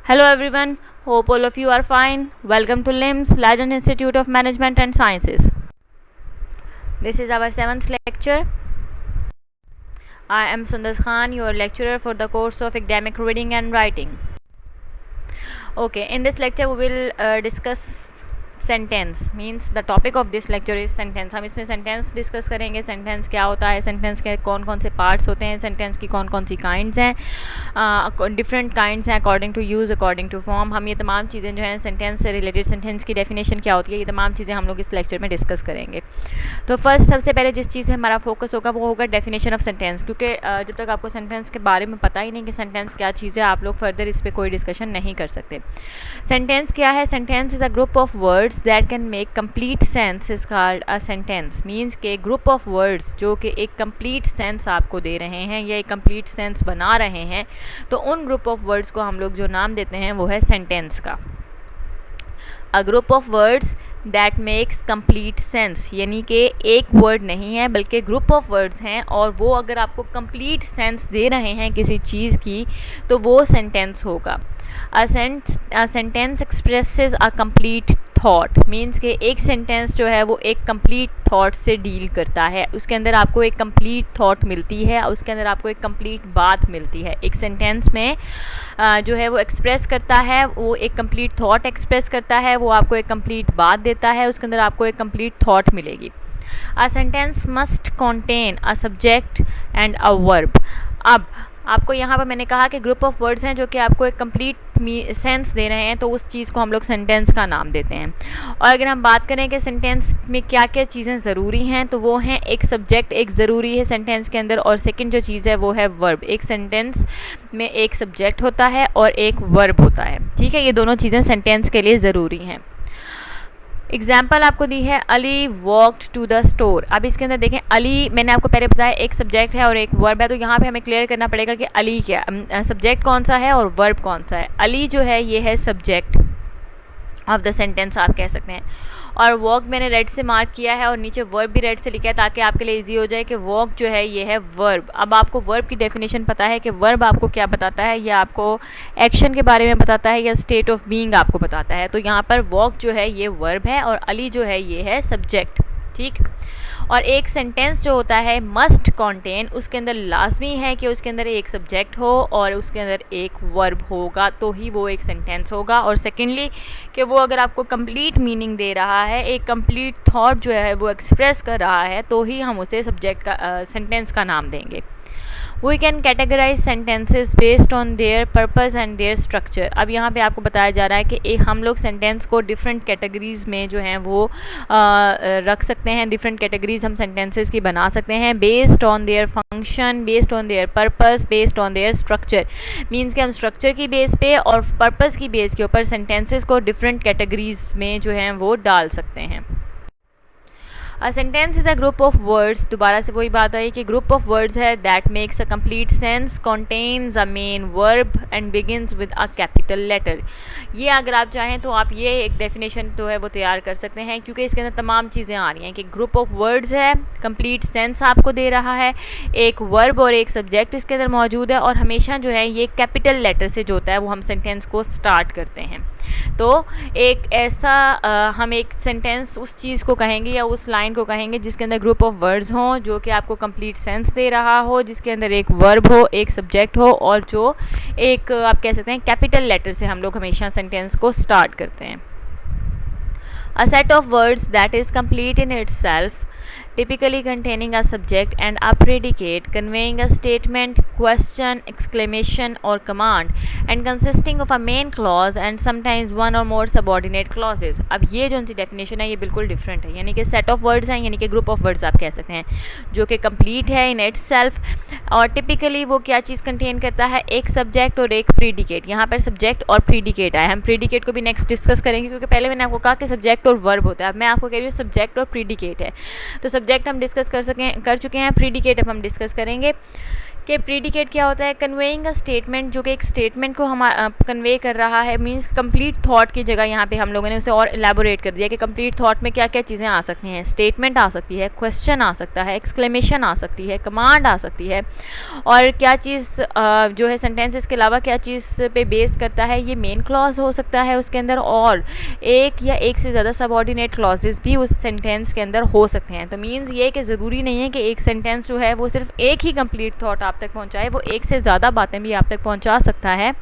Hello everyone, hope all of you are fine. Welcome to LIMS, Leiden Institute of Management and Sciences. This is our 7th lecture. I am Sundar Khan, your lecturer for the course of Academic Reading and Writing. Okay, in this lecture we will discuss sentence means the topic of this lecture is sentence. हम इसमें sentence discuss करेंगे. Sentence क्या होता है, sentence के कौन कौन से पार्ट्स होते हैं, सेंटेंस की कौन कौन सी काइंड्स हैं, डिफरेंट काइंड्स हैं according to use, according to form. हम ये तमाम चीज़ें जो हैं सेंटेंस से रिलेटेड, सेंटेंस की डेफिनेशन क्या होती है, ये तमाम चीज़ें हम लोग इस लेक्चर में डिस्कस करेंगे. तो फर्स्ट सबसे पहले जिस चीज़ में हमारा फोकस होगा वो होगा डेफिनेशन ऑफ सेंटेंस, क्योंकि जब तक आपको सेंटेंस के बारे में पता ही नहीं कि सेंटेंस क्या चीज़ है, आप लोग फर्दर इस पर कोई डिस्कशन नहीं कर सकते. सेंटेंस क्या है? Sentence is a group of words that can make complete sense is called a sentence. Means के ग्रुप ऑफ वर्ड्स जो कि एक कंप्लीट सेंस आपको दे रहे हैं या एक कंप्लीट सेंस बना रहे हैं, तो उन ग्रुप ऑफ वर्ड्स को हम लोग जो नाम देते हैं वो है सेंटेंस का. अ group of words that makes complete sense, यानी कि एक वर्ड नहीं है बल्कि ग्रुप ऑफ वर्ड्स हैं, और वो अगर आपको कंप्लीट सेंस दे रहे हैं किसी चीज़ की तो वो सेंटेंस होगा. A sentence expresses a complete thought. Means के एक सेंटेंस जो है वो एक कंप्लीट थॉट से डील करता है. उसके अंदर आपको एक कंप्लीट थॉट मिलती है, उसके अंदर आपको एक कंप्लीट बात मिलती है. एक सेंटेंस में जो है वो एक्सप्रेस करता है, वो एक कंप्लीट थॉट एक्सप्रेस करता है, वो आपको एक कंप्लीट बात देता है, उसके अंदर आपको एक कंप्लीट थॉट मिलेगी. A sentence must contain a subject and a verb. अब आपको यहाँ पर मैंने कहा कि ग्रुप ऑफ वर्ड्स हैं जो कि आपको एक कंप्लीट सेंस दे रहे हैं, तो उस चीज़ को हम लोग सेंटेंस का नाम देते हैं. और अगर हम बात करें कि सेंटेंस में क्या क्या चीज़ें ज़रूरी हैं, तो वो हैं एक सब्जेक्ट एक ज़रूरी है सेंटेंस के अंदर, और सेकंड जो चीज़ है वो है वर्ब. एक सेंटेंस में एक सब्जेक्ट होता है और एक वर्ब होता है. ठीक है, ये दोनों चीज़ें सेंटेंस के लिए ज़रूरी हैं. एग्जाम्पल आपको दी है, Ali walked to the store. अब इसके अंदर देखें, अली मैंने आपको पहले बताया एक सब्जेक्ट है और एक वर्ब है, तो यहाँ पे हमें क्लियर करना पड़ेगा कि अली क्या सब्जेक्ट कौन सा है और वर्ब कौन सा है. अली जो है ये है सब्जेक्ट ऑफ द सेंटेंस आप कह सकते हैं, और वॉक मैंने रेड से मार्क किया है और नीचे वर्ब भी रेड से लिखा है ताकि आपके लिए इजी हो जाए कि वॉक जो है ये है वर्ब. अब आपको वर्ब की डेफिनेशन पता है कि वर्ब आपको क्या बताता है, या आपको एक्शन के बारे में बताता है या स्टेट ऑफ बीइंग आपको बताता है. तो यहाँ पर वॉक जो है ये वर्ब है और अली जो है ये है सब्जेक्ट. ठीक. और एक सेंटेंस जो होता है मस्ट कंटेन, उसके अंदर लाजमी है कि उसके अंदर एक सब्जेक्ट हो और उसके अंदर एक वर्ब होगा, तो ही वो एक सेंटेंस होगा. और सेकेंडली कि वो अगर आपको कंप्लीट मीनिंग दे रहा है, एक कंप्लीट थॉट जो है वो एक्सप्रेस कर रहा है, तो ही हम उसे सब्जेक्ट का सेंटेंस का नाम देंगे. We can categorize sentences based on their purpose and their structure. अब यहाँ पे आपको बताया जा रहा है कि हम लोग सेंटेंस को डिफरेंट कैटेगरीज में जो हैं वो रख सकते हैं. डिफरेंट कैटेगरीज हम सेंटेंसेस की बना सकते हैं based on their function, based on their purpose, based on their structure. Means कि हम स्ट्रक्चर की बेस पे और पर्पस की बेस के ऊपर सेंटेंसेस को डिफरेंट कैटेगरीज में जो हैं वो डाल सकते हैं. A sentence is a group of words. दोबारा से वही बात आई कि ग्रुप ऑफ वर्ड्स है that makes a complete sense, contains a main verb and begins with a capital letter. ये अगर आप चाहें तो आप ये एक डेफिनेशन तो है वो तैयार कर सकते हैं, क्योंकि इसके अंदर तमाम चीज़ें आ रही हैं कि ग्रुप ऑफ वर्ड्स है, कंप्लीट सेंस आपको दे रहा है, एक वर्ब और एक सब्जेक्ट इसके अंदर मौजूद है, और हमेशा जो है ये कैपिटल लेटर से जो होता है वो हम सेंटेंस को स्टार्ट करते हैं. तो एक ऐसा हम एक सेंटेंस उस चीज़ को कहेंगे या उस लाइन को कहेंगे जिसके अंदर ग्रुप ऑफ वर्ड्स हों जो कि आपको कंप्लीट सेंस दे रहा हो, जिसके अंदर एक वर्ब हो, एक सब्जेक्ट हो, और जो एक आप कह सकते हैं कैपिटल लेटर से हम लोग हमेशा सेंटेंस को स्टार्ट करते हैं. A set of words that is complete in itself, typically containing a subject and a predicate, conveying a statement, question, exclamation or command, and consisting of a main clause and sometimes one or more subordinate clauses. अब ये जो उनकी definition है ये बिल्कुल different है, यानी कि सेट ऑफ वर्ड्स हैं, यानी कि ग्रुप ऑफ वर्ड्स आप कह सकते हैं, जो कि कंप्लीट है इन इट सेल्फ. और टिपिकली वो क्या चीज़ कंटेन करता है, एक सब्जेक्ट और एक प्रीडिकेट. यहाँ पर सब्जेक्ट और प्रीडिकेट आया, हम प्रीडिकेट को भी नेक्स्ट डिस्कस करेंगे, क्योंकि पहले मैंने आपको कहा कि सब्जेक्ट और वर्ब होता है. अब मैं आपको कह रही हूँ सब्जेक्ट और प्रीडिकेट है. तो सब्जेक्ट हम डिस्कस कर चुके हैं, प्रीडिकेट अब हम डिस्कस करेंगे कि प्रीडिकेट क्या होता है, कन्वेइंग अ स्टेटमेंट, जो कि एक स्टेटमेंट को हम कन्वे कर रहा है, मींस कंप्लीट थॉट की जगह यहाँ पे हम लोगों ने उसे और एलैबोरेट कर दिया कि कंप्लीट थॉट में क्या क्या चीज़ें आ सकती हैं। स्टेटमेंट आ सकती है, क्वेश्चन आ सकता है, एक्सक्लेमेशन आ सकती है, कमांड आ सकती है, और क्या चीज़ जो है सेंटेंसेस के अलावा क्या चीज़ पे बेस करता है, ये मेन क्लॉज हो सकता है उसके अंदर, और एक या एक से ज़्यादा सबऑर्डिनेट क्लॉजेस भी उस सेंटेंस के अंदर हो सकते हैं। तो मीन्स ये कि ज़रूरी नहीं है कि एक सेंटेंस जो है वो सिर्फ एक ही कंप्लीट थॉट आप तक पहुंचाए, वो एक से ज़्यादा बातें भी आप तक पहुंचा सकता है,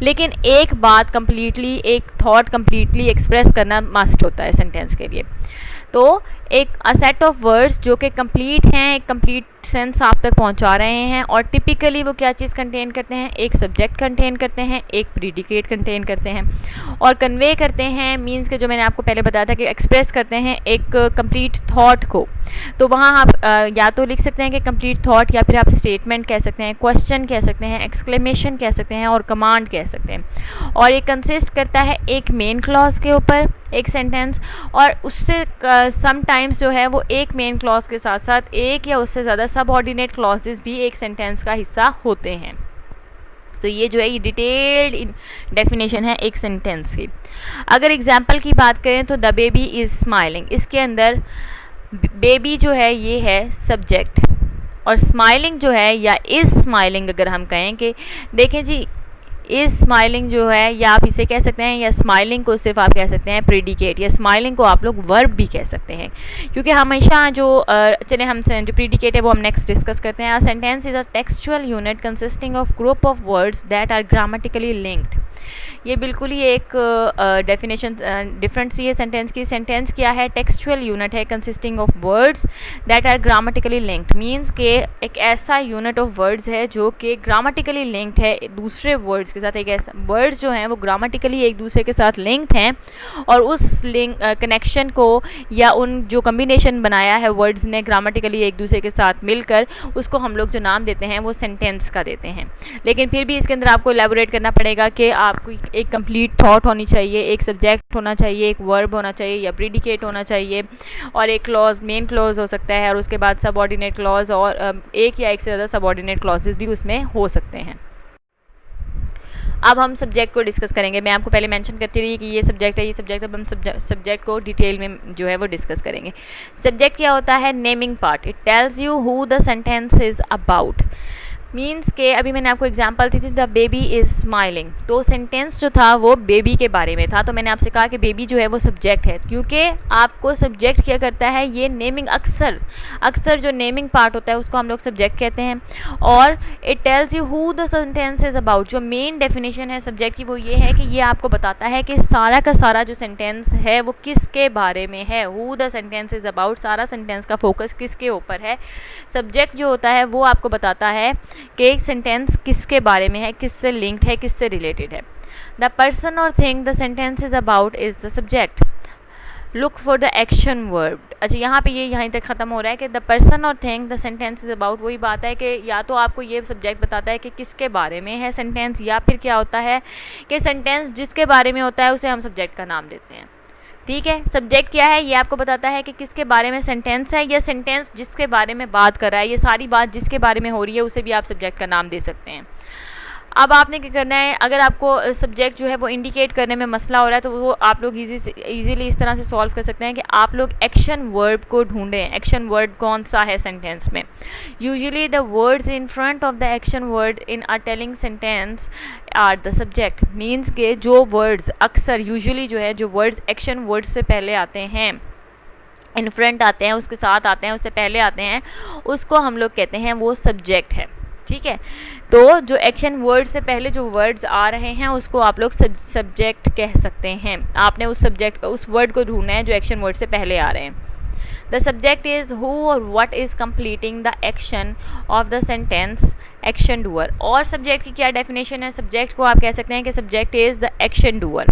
लेकिन एक बात कंप्लीटली, एक थॉट कंप्लीटली एक्सप्रेस करना मस्ट होता है सेंटेंस के लिए। तो एक सेट ऑफ वर्ड्स जो कि कंप्लीट हैं, एक कंप्लीट सेंस आप तक पहुंचा रहे हैं, और टिपिकली वो क्या चीज़ कंटेन करते हैं, एक सब्जेक्ट कंटेन करते हैं, एक प्रीडिकेट कंटेन करते हैं, और कन्वे करते हैं, मींस के जो मैंने आपको पहले बताया था कि एक्सप्रेस करते हैं एक कंप्लीट थॉट को। तो वहाँ आप या तो लिख सकते हैं कि कंप्लीट थॉट, या फिर आप स्टेटमेंट कह सकते हैं, क्वेश्चन कह सकते हैं, एक्सक्लेमेशन कह सकते हैं, और कमांड कह सकते हैं। और ये कंसिस्ट करता है एक मेन क्लॉज के ऊपर एक सेंटेंस, और उससे समटाइम्स जो है वो एक मेन क्लॉज के साथ साथ एक या उससे ज़्यादा सबऑर्डिनेट क्लॉजेस भी एक सेंटेंस का हिस्सा होते हैं। तो ये जो है ये डिटेल्ड डेफिनेशन है एक सेंटेंस की। अगर एग्जांपल की बात करें तो द बेबी इज़ स्माइलिंग, इसके अंदर बेबी जो है ये है सब्जेक्ट, और स्माइलिंग जो है या इज़ स्माइलिंग अगर हम कहें कि देखें जी इज़ स्माइलिंग जो है, या आप इसे कह सकते हैं, या स्माइलिंग को सिर्फ आप कह सकते हैं प्रीडिकेट, या स्माइलिंग को आप लोग वर्ब भी कह सकते हैं, क्योंकि हमेशा जो चले हम जो प्रीडिकेट है वो हम नेक्स्ट डिस्कस करते हैं। Sentence is a textual unit consisting of group of words that are grammatically linked. ये बिल्कुल ही एक डेफिनेशन डिफरेंट सी है सेंटेंस की। सेंटेंस क्या है, टेक्सचुअल यूनिट है consisting of words that are grammatically linked, means के एक ऐसा यूनिट ऑफ वर्ड्स है जो कि ग्रामेटिकली लिंक्ड है दूसरे वर्ड्स के साथ। एक ऐसा वर्ड्स जो हैं वो ग्रामेटिकली एक दूसरे के साथ लिंक्ड हैं, और उस लिंक कनेक्शन को या उन जो कम्बिनेशन बनाया है वर्ड्स ने ग्रामेटिकली एक दूसरे के साथ मिलकर, उसको हम लोग जो नाम देते हैं वो सेंटेंस का देते हैं। लेकिन फिर भी इसके अंदर आपको एलैबोरेट करना पड़ेगा कि आपको एक कंप्लीट थॉट होनी चाहिए, एक सब्जेक्ट होना चाहिए, एक वर्ब होना चाहिए, या प्रीडिकेट होना चाहिए, और एक क्लॉज मेन क्लॉज हो सकता है, और उसके बाद सबऑर्डिनेट क्लॉज, और एक या एक से ज़्यादा सबऑर्डिनेट क्लॉजेस भी उसमें हो सकते हैं। अब हम सब्जेक्ट को डिस्कस करेंगे। मैं आपको पहले मेंशन करती रही कि ये सब्जेक्ट है, ये सब्जेक्ट, अब हम सब्जेक्ट को डिटेल में जो है वो डिस्कस करेंगे। सब्जेक्ट क्या होता है, naming part. It tells you who the sentence is about, means के अभी मैंने आपको एग्जांपल दी थी द बेबी इज़ स्माइलिंग, तो सेंटेंस जो था वो बेबी के बारे में था। तो मैंने आपसे कहा कि बेबी जो है वो सब्जेक्ट है, क्योंकि आपको सब्जेक्ट क्या करता है, ये नेमिंग, अक्सर जो नेमिंग पार्ट होता है उसको हम लोग सब्जेक्ट कहते हैं। और it tells you who the sentence is about, जो मेन डेफिनेशन है सब्जेक्ट की वो ये है कि ये आपको बताता है कि सारा का सारा जो सेंटेंस है वो किसके बारे में है। Who the sentence is about, सारा सेंटेंस का फोकस किसके ऊपर है। सब्जेक्ट जो होता है वो आपको बताता है कि एक सेंटेंस किसके बारे में है, किससे लिंक्ड है, किससे रिलेटेड है। द पर्सन और thing the sentence is about is the subject. Look for the action verb. अच्छा, यहाँ पे ये यहीं तक ख़त्म हो रहा है कि द पर्सन और thing the sentence is about. वही बात है कि या तो आपको ये सब्जेक्ट बताता है कि किसके बारे में है सेंटेंस, या फिर क्या होता है कि सेंटेंस जिसके बारे में होता है उसे हम सब्जेक्ट का नाम देते हैं। ठीक है, सब्जेक्ट क्या है, ये आपको बताता है कि किसके बारे में सेंटेंस है, या सेंटेंस जिसके बारे में बात कर रहा है। ये सारी बात जिसके बारे में हो रही है उसे भी आप सब्जेक्ट का नाम दे सकते हैं। अब आपने क्या करना है, अगर आपको सब्जेक्ट जो है वो इंडिकेट करने में मसला हो रहा है तो वो आप लोग इजीली इस तरह से सॉल्व कर सकते हैं कि आप लोग एक्शन वर्ब को ढूंढें। एक्शन वर्ड कौन सा है सेंटेंस में। Usually the words in front of the action word in a telling sentence are the subject. Means के जो वर्ड्स अक्सर यूजुअली जो है जो वर्ड्स एक्शन वर्ड से पहले आते हैं, इन फ्रंट आते हैं, उसके साथ आते हैं, उससे पहले आते हैं, उसको हम लोग कहते हैं वो सब्जेक्ट है। ठीक है, तो जो एक्शन वर्ड से पहले जो वर्ड्स आ रहे हैं उसको आप लोग सब्जेक्ट कह सकते हैं। आपने उस वर्ड को ढूंढना है जो एक्शन वर्ड से पहले आ रहे हैं। द सब्जेक्ट इज़ हु और what is completing the action of the sentence action doer. और सब्जेक्ट की क्या डेफिनेशन है, सब्जेक्ट को आप कह सकते हैं कि subject is the action doer.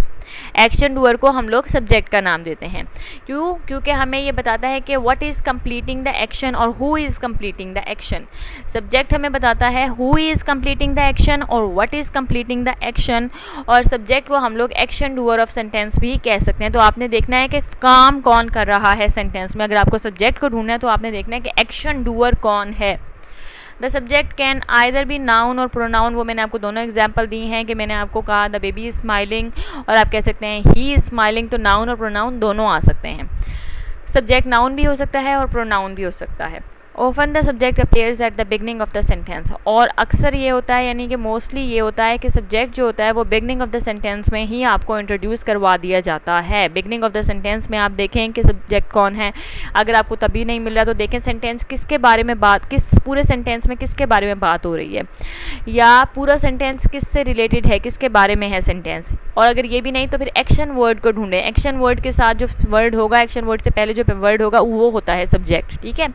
Action doer को हम लोग सब्जेक्ट का नाम देते हैं। क्यों? क्योंकि हमें ये बताता है कि what is completing the action और who is completing the action. Subject हमें बताता है who is completing the action और what is completing the action, और सब्जेक्ट को हम लोग एक्शन डूअर ऑफ सेंटेंस भी कह सकते हैं। तो आपने देखना है कि काम कौन कर रहा है सेंटेंस में। अगर आपको सब्जेक्ट को ढूंढना है तो आपने देखना है कि एक्शन डूअर कौन है। The subject can either B noun और प्रोनाउन, वो मैंने आपको दोनों एग्जाम्पल दी हैं कि मैंने आपको कहा द बेबी इज स्माइलिंग और आप कह सकते हैं ही इज स्माइलिंग, तो नाउन और प्रोनाउन दोनों आ सकते हैं। सब्जेक्ट नाउन भी हो सकता है और प्रोनाउन भी हो सकता है। Often the subject appears at the beginning of the sentence, और अक्सर ये होता है, यानी कि मोस्टली ये होता है कि सब्जेक्ट जो होता है वो बिगनिंग ऑफ द सेंटेंस में ही आपको इंट्रोड्यूस करवा दिया जाता है। बिगनिंग ऑफ द सेंटेंस में आप देखें कि सब्जेक्ट कौन है। अगर आपको तभी नहीं मिल रहा तो देखें सेंटेंस किसके बारे में बात, किस पूरे सेंटेंस में किसके बारे में बात हो रही है, या पूरा सेंटेंस किससे रिलेटेड है, किसके बारे में है सेंटेंस। और अगर ये भी नहीं तो फिर एक्शन वर्ड को ढूंढें। एक्शन वर्ड के साथ जो वर्ड होगा, एक्शन वर्ड से पहले जो वर्ड होगा वो होता है सब्जेक्ट, ठीक है।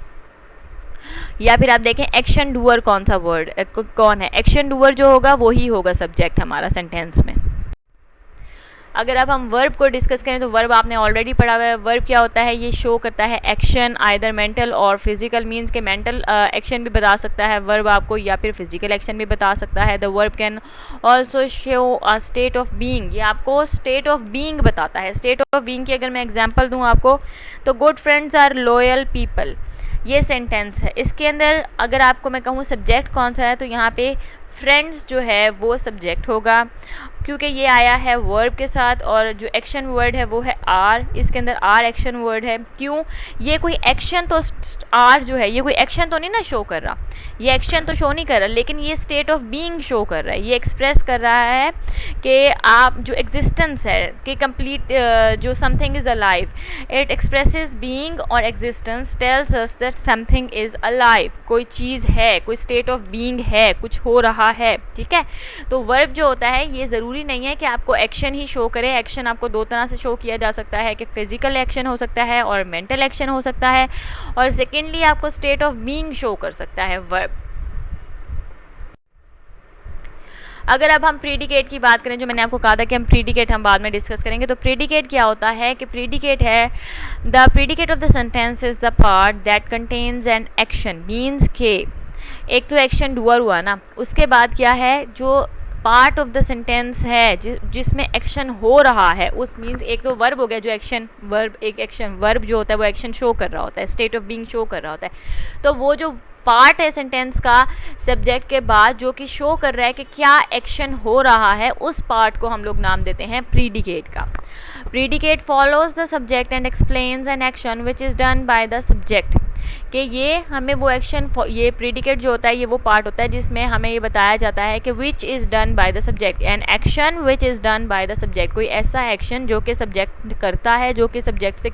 या फिर आप देखें एक्शन डूअर कौन सा वर्ड कौन है, एक्शन डूअर जो होगा वही होगा सब्जेक्ट हमारा सेंटेंस में। अगर अब हम वर्ब को डिस्कस करें तो वर्ब आपने ऑलरेडी पढ़ा हुआ है। वर्ब क्या होता है, ये शो करता है एक्शन, आइदर मेंटल और फिजिकल, मींस के मेंटल एक्शन भी बता सकता है वर्ब आपको, या फिर फिजिकल एक्शन भी बता सकता है। The verb can also show a state of being, ये आपको स्टेट ऑफ बीइंग बताता है। स्टेट ऑफ बीइंग की अगर मैं एग्जांपल दूं आपको तो good friends are loyal people, ये सेंटेंस है। इसके अंदर अगर आपको मैं कहूँ सब्जेक्ट कौन सा है तो यहाँ पे फ्रेंड्स जो है वो सब्जेक्ट होगा, क्योंकि ये आया है वर्ब के साथ, और जो एक्शन वर्ड है वो है आर, इसके अंदर आर एक्शन वर्ड है। क्यों, ये कोई एक्शन तो आर जो है ये कोई एक्शन तो नहीं ना शो कर रहा, ये एक्शन तो शो नहीं कर रहा, लेकिन ये स्टेट ऑफ बीइंग शो कर रहा है। ये एक्सप्रेस कर रहा है कि आप जो एग्जिस्टेंस है कि कंप्लीट जो something is alive, it expresses being और existence tells us that something is alive, कोई चीज़ है, कोई स्टेट ऑफ बीइंग है, कुछ हो रहा है, ठीक है। तो वर्ब जो होता है ये ज़रूरी नहीं है कि आपको एक्शन ही शो करे। एक्शन आपको दो तरह से शो किया जा सकता है कि फिजिकल एक्शन हो सकता है और मेंटल एक्शन हो सकता है, और सेकेंडली आपको स्टेट ऑफ बीइंग शो कर सकता है वर्ब। अगर अब हम प्रीडिकेट की बात करें, जो मैंने आपको कहा था कि हम प्रीडिकेट हम बाद में डिस्कस करेंगे, तो प्रीडिकेट क्या होता है कि प्रीडिकेट है the predicate of the sentence is the part that contains an action, means के एक तो एक्शन डूअर हुआ ना, उसके बाद क्या है जो पार्ट ऑफ द सेंटेंस है जिसमें एक्शन हो रहा है, उस मीन्स एक तो वर्ब हो गया जो एक्शन वर्ब, एक एक्शन वर्ब जो होता है वो एक्शन शो कर रहा होता है, स्टेट ऑफ बीइंग शो कर रहा होता है। तो वो जो पार्ट है सेंटेंस का सब्जेक्ट के बाद जो कि शो कर रहा है कि क्या एक्शन हो रहा है, उस पार्ट को हम लोग नाम देते हैं प्रीडिकेट का। Predicate follows the subject and explains an action which is done by the subject, कि ये हमें वो एक्शन, ये प्रीडिकेट जो होता है ये वो पार्ट होता है जिसमें हमें ये बताया जाता है कि which is done by the subject, an action which is done by the subject, कोई ऐसा एक्शन जो कि सब्जेक्ट करता है, जो कि सब्जेक्ट से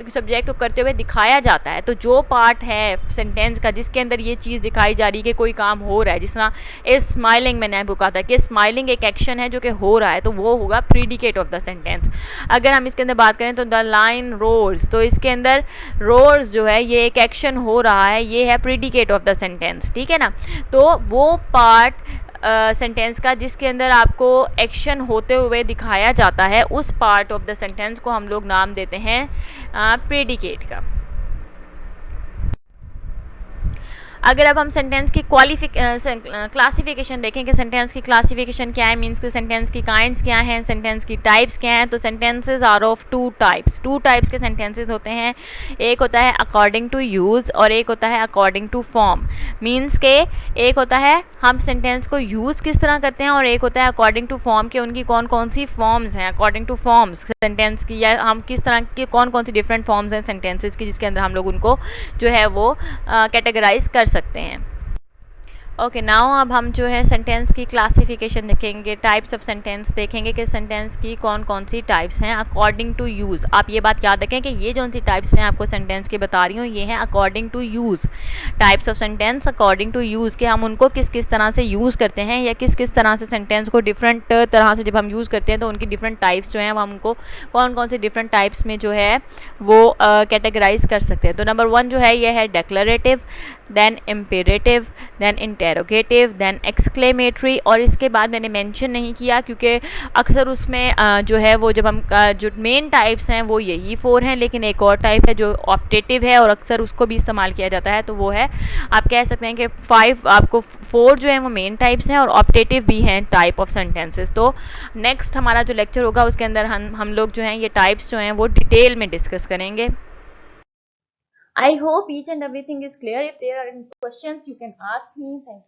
सब्जेक्ट को करते हुए दिखाया जाता है। तो जो पार्ट है सेंटेंस का जिसके अंदर ये चीज़ दिखाई जा रही है कि कोई काम हो रहा है, जिस तरह इज स्माइलिंग मैंने आपको कहा था कि स्माइलिंग एक एक्शन है जो कि हो रहा है, तो वो होगा प्रीडिकेट ऑफ द सेंटेंस। अगर हम इसके अंदर बात करें तो द लाइन रोर्स, तो इसके अंदर रोर्स जो है ये एक एक्शन हो रहा है, ये है प्रीडिकेट ऑफ द सेंटेंस, ठीक है ना। तो वो पार्ट सेंटेंस का जिसके अंदर आपको एक्शन होते हुए दिखाया जाता है, उस पार्ट ऑफ द सेंटेंस को हम लोग नाम देते हैं प्रीडिकेट का। अगर अब हम सेंटेंस की क्लासिफिकेशन देखें कि सेंटेंस की क्लासिफिकेशन क्या है, मीन्स कि सेंटेंस की काइंड्स क्या हैं, सेंटेंस की टाइप्स क्या हैं, तो sentences are of two types. Two types के सेंटेंसेस होते हैं, एक होता है अकॉर्डिंग टू यूज़ और एक होता है अकॉर्डिंग टू फॉर्म। मीन्स के एक होता है हम सेंटेंस को यूज़ किस तरह करते हैं और एक होता है अकॉर्डिंग टू फॉर्म के उनकी कौन कौन सी फॉर्म्स हैं, अकॉर्डिंग टू फॉर्म्स सेंटेंस की, या हम किस तरह की कौन कौन सी डिफरेंट फॉर्म्स हैं सेंटेंसेस की जिसके अंदर हम लोग उनको जो है वो कैटेगराइज कर सकते हैं। ओके नाउ अब हम जो है सेंटेंस की क्लासिफिकेशन देखेंगे, टाइप्स ऑफ सेंटेंस देखेंगे कि सेंटेंस की कौन कौन सी टाइप्स हैं अकॉर्डिंग टू यूज़। आप ये बात याद रखें कि ये जो सी टाइप्स मैं आपको सेंटेंस की बता रही हूँ ये हैं according to use, types of sentence according to use, कि हम उनको किस किस तरह से यूज़ करते हैं या किस किस तरह से सेंटेंस को डिफरेंट तरह से जब हम यूज़ करते हैं तो उनकी डिफरेंट टाइप्स जो हैं हम उनको कौन कौन से डिफरेंट टाइप्स में जो है वो कैटेगराइज कर सकते हैं। तो नंबर 1 जो है ये है declarative, then imperative, then interrogative, then exclamatory, और इसके बाद मैंने मेंशन नहीं किया क्योंकि अक्सर उसमें जो है वो जब हम जो मेन टाइप्स हैं वो यही 4 हैं, लेकिन एक और टाइप है जो ऑप्टेटिव है और अक्सर उसको भी इस्तेमाल किया जाता है, तो वो है आप कह सकते हैं कि 5 आपको 4 जो है वो मेन टाइप्स हैं और ऑप्टेटिव भी हैं टाइप ऑफ सेंटेंसेस। तो नेक्स्ट हमारा जो लेक्चर होगा उसके अंदर हम लोग जो हैं ये टाइप्स जो हैं वो डिटेल में डिस्कस करेंगे। I hope each and everything is clear. If there are any questions, you can ask me. Thank you.